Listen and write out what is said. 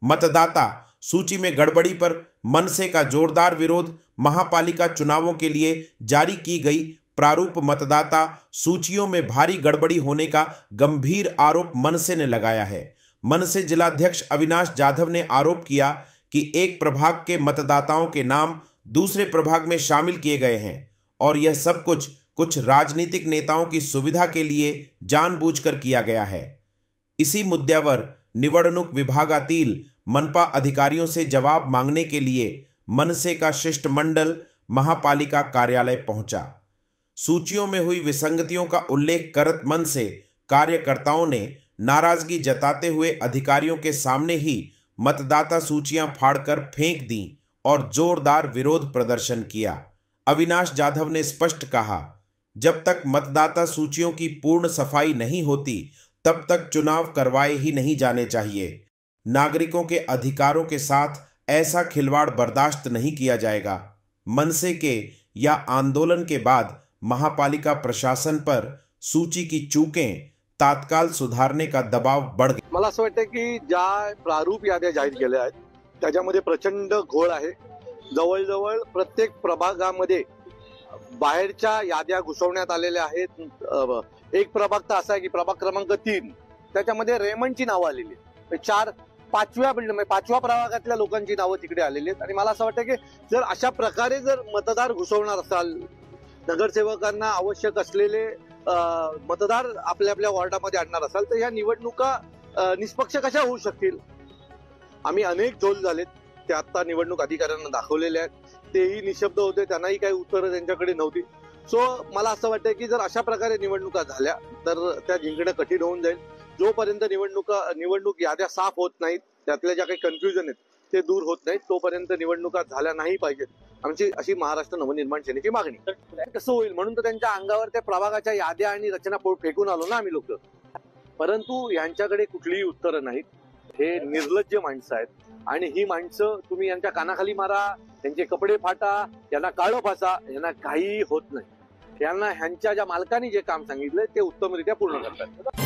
मतदाता सूची में गड़बड़ी पर मनसे का जोरदार विरोध। महापालिका चुनावों के लिए जारी की गई प्रारूप मतदाता सूचियों में भारी गड़बड़ी होने का गंभीर आरोप मनसे ने लगाया है। मनसे जिलाध्यक्ष अविनाश जाधव ने आरोप किया कि एक प्रभाग के मतदाताओं के नाम दूसरे प्रभाग में शामिल किए गए हैं और यह सब कुछ राजनीतिक नेताओं की सुविधा के लिए जानबूझकर किया गया है। इसी मुद्द्यावर निवडणूक विभागातील मनपा अधिकारियों से जवाब मांगने के लिए मनसे का शिष्टमंडल महापालिका कार्यालय पहुंचा। सूचियों में हुई विसंगतियों का उल्लेख करत मनसे कार्यकर्ताओं ने नाराजगी जताते हुए अधिकारियों के सामने ही मतदाता सूचियां फाड़कर फेंक दी और जोरदार विरोध प्रदर्शन किया। अविनाश जाधव ने स्पष्ट कहा, जब तक मतदाता सूचियों की पूर्ण सफाई नहीं होती तब तक चुनाव करवाए ही नहीं जाने चाहिए। नागरिकों के अधिकारों के साथ ऐसा खिलवाड़ बर्दाश्त नहीं किया जाएगा। मनसे के या आंदोलन के बाद महापालिका प्रशासन पर सूची की चूकें तात्काळ सुधारने का दबाव बढ़ गया। मला असं वाटतं की ज्या प्रारूप याद्या जाहीर केल्या आहेत त्याच्यामध्ये प्रचंड घोळ आहे। जवळजवळ प्रत्येक प्रभागामध्ये बाहेरच्या याद्या घुसवण्यात आलेल्या आहेत। एक प्रभाग तर असा आहे की प्रभाग क्रमांक 3 त्याच्यामध्ये रेमंडची नावं आलेली आहेत। पाचव्या प्रभागातल्या लोकांची नावं तिकडे आलेली आहेत आणि मला असं वाटतं की जर अशा प्रकारे जर मतदार घुसवणार असाल, नगरसेवकांना आवश्यक असलेले मतदार आपल्या आपल्या वॉर्डामध्ये आणणार असाल तर या निवडणुका निष्पक्ष कशा होऊ शकतील। आम्ही अनेक झोल झालेत ते आता निवडणूक अधिकाऱ्यांना दाखवलेले आहेत, तेही निशब्द होते, त्यांनाही काही उत्तरं त्यांच्याकडे नव्हती। सो मला असं वाटतं की जर अशा प्रकारे निवडणुका झाल्या तर त्या जिंकणं कठीण होऊन जाईल। जोपर्यंत निवडणूक याद्या साफ होत नाहीत, त्यातल्या ज्या काही कन्फ्युजन आहेत ते दूर होत नाहीत, तोपर्यंत निवडणुका झाल्या नाही पाहिजेत, आमची अशी महाराष्ट्र नवनिर्माण सेनेची मागणी। कसं होईल म्हणून तर त्यांच्या अंगावर त्या प्रभागाच्या याद्या आणि रचना फेकून आलो ना आम्ही लोक, परंतु यांच्याकडे कुठलीही उत्तरं नाहीत। हे निर्लज्ज माणसं आहेत आणि ही माणसं तुम्ही यांच्या कानाखाली मारा, त्यांचे कपडे फाटा, यांना काळं फासा, यांना काही होत नाही। यांना ह्यांच्या ज्या मालकांनी जे काम सांगितलंय ते उत्तमरित्या पूर्ण करतात।